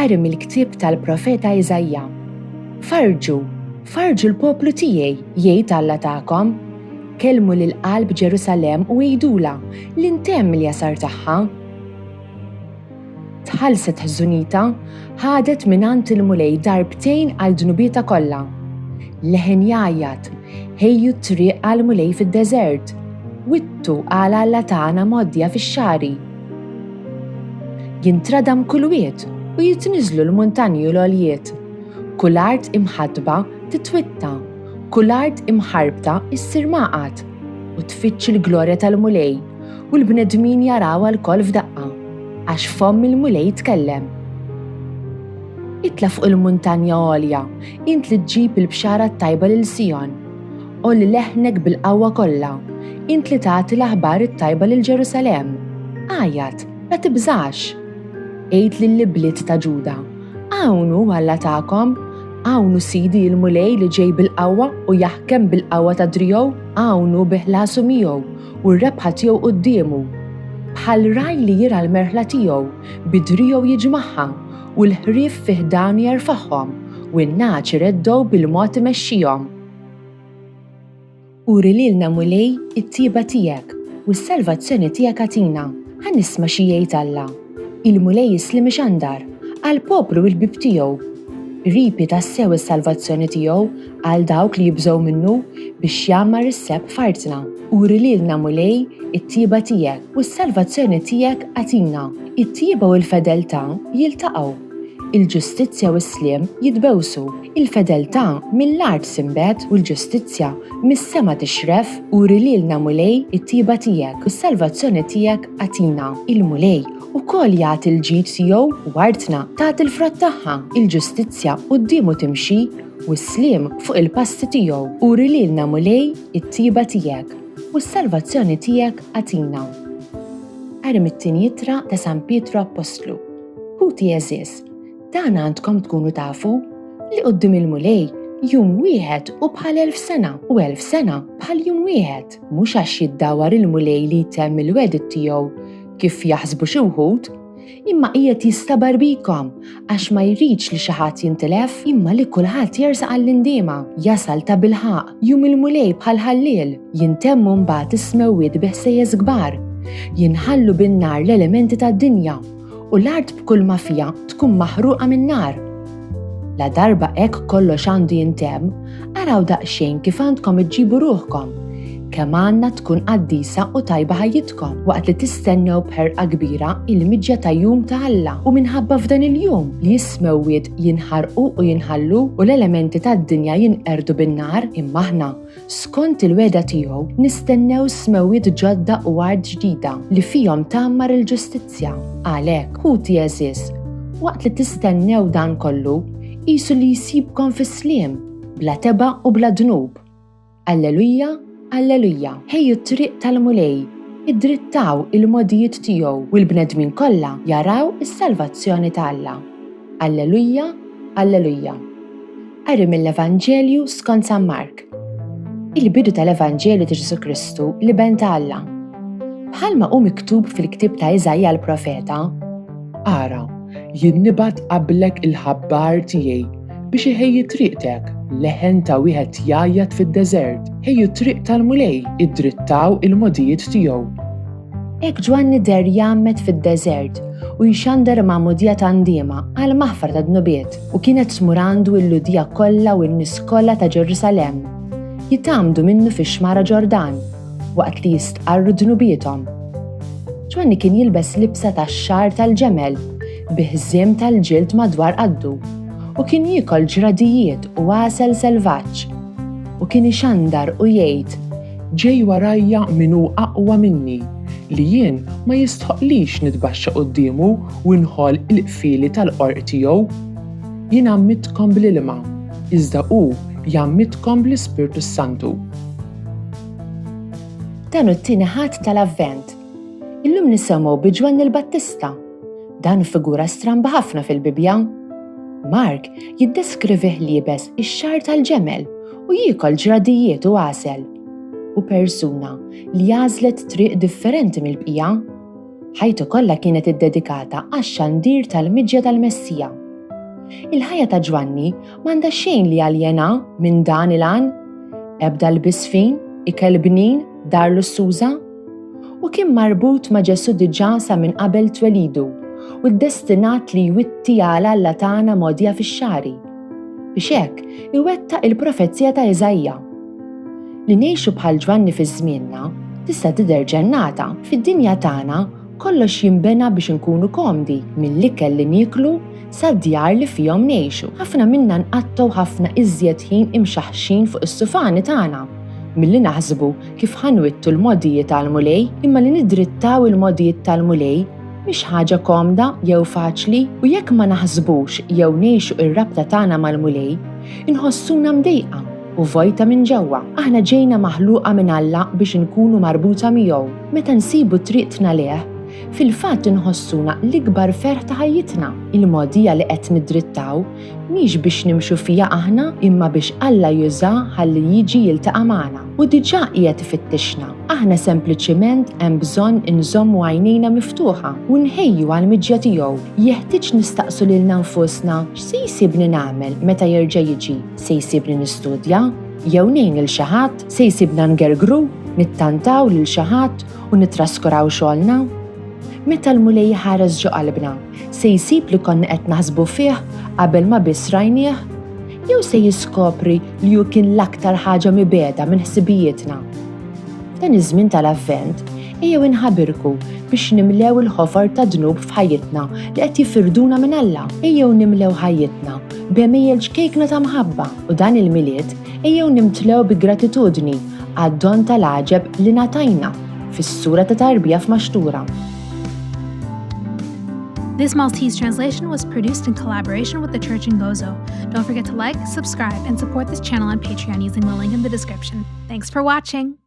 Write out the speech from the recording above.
Qari mill-ktieb tal-profeta Iżajja. Farġu l-poplu tiegħi, jgħid Alla tagħkom. Kelmu lil-qalb Ġerusalemm u għidula l-intemm il-jasar tagħha. Tħallset ħżunita, ħadet minant il-mulej darbtejn għal dnubieta kollha. Leħen jgħajjat, ħejju t-triq għal mulej fid-deżert, wittu għal Alla tagħna moddija fix-xari. Jintradam kull wied u jitniżlu l-muntanji u l-għoljiet. Kull art imħadba titwitta, kull art imħarbta issir maqat u tfittx il-glorja tal-mulej u l-bnedmin jaraw għal-koll f'daqqa għax fomm il-mulej jitkellem. Itla fuq il-muntanja għolja, int li tġib il-bxara tajba lil Sion. Olli leħnek bil-qawwa kollha, int li tagħti l-aħbar it-tajba lil Ġerusalemm. Għajjat, la tibżax. Ejt lill-bliet ta' Ġuda. Għawnu Alla tagħkom, għawnu Sidi il-mulej li ġej bil-qawwa u jaħkem bil-qawwa ta' drijow, għawnu biħlasu miegħu u r-rebħa tiegħu qudiemu. Bħal raj li jira l-merħla tiegħu bidrijow jiġmaħħa u l-ħrief fiħdan jerfaħhom u n-naċ ireddew bil-mod imexxihom. Uri lilna mulej it-tieba tiegħek u s-salvazzjoni tiegħek għatina. Ħanisma' xi jgħid Alla. Il-mulej jislim ixandar għall-poplu l-bib tiegħu. Ripi tassew is-salvazzjoni tiegħu għal dawk li jibżgħu minnu biex jammar is-seb fartna. Uri lilna mulej it-tieba tiegħek u s-salvazzjoni tiegħek għatina. It-tieba u l-fedeltà jiltaqgħu. Il-ġustizzja u s-sliem jitbewsu. Il-fedeltà mill-art simbet u l-ġustizzja mis-sema tixref. Uri lilna mulej it-tieba tiegħek u s-salvazzjoni tiegħek għatina. Il-mulej ukoll jagħti l-ġid tiegħu u artna tagħti l-frott tagħha. Il-ġustizzja qudiemu timxi u s-sliem fuq il-passi tiegħu. Uri lilna mulej it-tieba tiegħek u s-salvazzjoni tiegħek għatina. Qari mit-tieni ittra ta' San Pietru Apostlu. Ħuti eżis, dan għandkom tkunu tafu li quddiem il-mulej jum wieħed u bħal 1000 sena u 1000 sena bħal jum wieħed. Mhux għax jiddawar il-mulej li jtemm il-wedit tiegħu kif jaħsbu xi wħud, imma qiegħed jistabar bikom għax ma jridx li xi ħadd jintilef imma li kulħadd jersaq għall-indiema. Jasal ta' bilħaq jum il-mulej bħal ħalliel, jintemmu mbagħad is-smewwiet biħsejjeż kbar, jinħallu bin-nar l-elementi tad-dinja u l-art b'kull ma fiha tkun maħruqa min-nar. La darba hekk kollox għandu jintemm, araw daqsxejn kif għandkom iġġibu ruħkom, kemm għandna tkun qaddisa u tajba ħajjitkom waqt li tistennew b'ħerqa kbira il-miġja ta' jum ta' Alla u minħabba f'dan il-jum li s-smewwiet jinħarqu u jinħallu u l-elementi tad-dinja jinqerdu bin-nar imma aħna skont il-weda tiegħu nistennew smewwiet ġodda u art ġdida li fihom tagħmmar il-ġustizzja. Għalhekk ħuti eżis, waqt li tistennew dan kollu, qisu li jsibkom fis-sliem, bla teba u bla dnub. Alleluja, Alleluja, ħejju t-triq tal-mulej, id-drittaw il-modijiet tiegħu u l-bnedmin kollha jaraw is-salvazzjoni ta' Alla. Alleluja, Alleluja. Qari mill-Evanġelju skont San Mark. Il-bidu tal-Evanġelju ta' Ġesu Kristu li ben ta' Alla. Bħalma hu miktub fil-ktieb ta' Iżajja l-profeta, Ara, jien nibgħat qablek il-ħabbar tiegħi biex iħejji triqtek, leħen ta' wieħed jgħajjat fid-deżert, ħejju triq tal-mulej, id-drittaw il-modijiet tiegħu. Hekk Ġwanni der jgħammet fid-deżert u jxandar ma' modija ta' ndiema għal maħfar ta' dnubiet u kienet tmurandu l-ludija kollha u n-nies kollha ta' Ġerusalemm. Jitamdu minnu fix-xmara Ġordan waqt li jistqarru dnubiethom. Ġwanni kien jilbes libsa tax-xar tal-ġemel bi ħżiem tal-ġild madwar qaddu u kien jiekol ġradijiet u għasel selvaġġ u kien ixandar u jgħid: Ġej warajja min hu aqwa minni li jien ma jistħoqlix nitbaxxa qudiemu u nħoll il-qfieli tal-qorq tiegħu. Jien għammitkom bl-ilma, iżda hu jgħammitkom bl-Ispirtu Santu. Dan hu t-tieni ħadd tal-Avvent. Illum nisimgħu bi Ġwanni l-Battista. Dan hu figura stramba ħafna fil-Bibja. Mark jiddeskrivih liebes ix-xar tal-ġemel u jiekol ġradijiet u għasel. U persuna li għażlet triq differenti mill-bqija. Ħajtu kollha kienet iddedikata għax-xandir tal-miġja tal-Messija. Il-ħajja ta' Ġwanni m'għandha xejn li aljena minn dan il-għan, ebda l-bisfin, ikel bnin, dar lussuża, u kien marbut ma' Ġesu diġà sa minn qabel twelidu u ddestinat li jwitti għal Alla tagħna modja fix-xari. Biex hekk iwettaq il-profezzja ta' Eżajja. Li ngħixu bħal Ġwanni fi żmienna tista' tidher ġennata. Fid-dinja tagħna kollox jinbena biex inkunu komdi mill-ikel li nieklu sad-djar li fihom ngħixu. Ħafna minna nqattgħu ħafna iżjed ħin imxaħxin fuq is-sufani tagħna milli naħsbu kif ħanwittu l-modijiet tal-mulej, imma li nidrittaw il-modijiet tal-mulej mhix ħaġa komda jew faċli u jekk ma naħsbux jew ngħixu ir-rabta tagħna mal-mulej, inħossuna mdejqa u vojta minn ġewwa. Aħna ġejna maħluqa minn Alla biex inkunu marbuta miegħu. Meta nsibu triqtna leh, fil-fatt inħossuna l-ikbar ferħ ta' ħajjitna. Il-modija li qed nidrittaw mhix biex nimxu fija aħna imma biex Alla juża ħalli jiġi jiltaqa' magħna. U diġà qiegħed ifittixna. Aħna sempliċiment hemm bżonn inżommu għajnejna miftuħa u nħejju għall-miġja tiegħu. Jeħtieġ nistaqsu lilna nfusna x'se jsibni nagħmel meta jerġa' jiġi? Se jsibni nistudja? Jew ngħin lil xi ħadd? Se jsibna ngergru? Nittantaw lil xi ħadd u nittraskuraw xogħolna? Meta l-mulej ħares ġo qalbna, se jsib li konna qed naħsbu fih qabel ma biss rajnieh? Jew se jiskopri li hu kien l-aktar ħaġa mibeda minn ħsibijietna? F'dan iż-żmien tal-Avvent, ejjew inħabirku biex nimlew il-ħofor ta' dnub f'ħajjitna li qed jifirduna minn Alla. Ejjew nimlew ħajjitna b'emejjel ġkejkna ta' mħabba u dan il-milied ejjew nimtlew bi gratitudni għad-don tal-għaġeb li ngħatajna fis-sura ta' tarbija f'Maxtura. This Maltese translation was produced in collaboration with the Church in Gozo. Don't forget to like, subscribe, and support this channel on Patreon using the link in the description. Thanks for watching!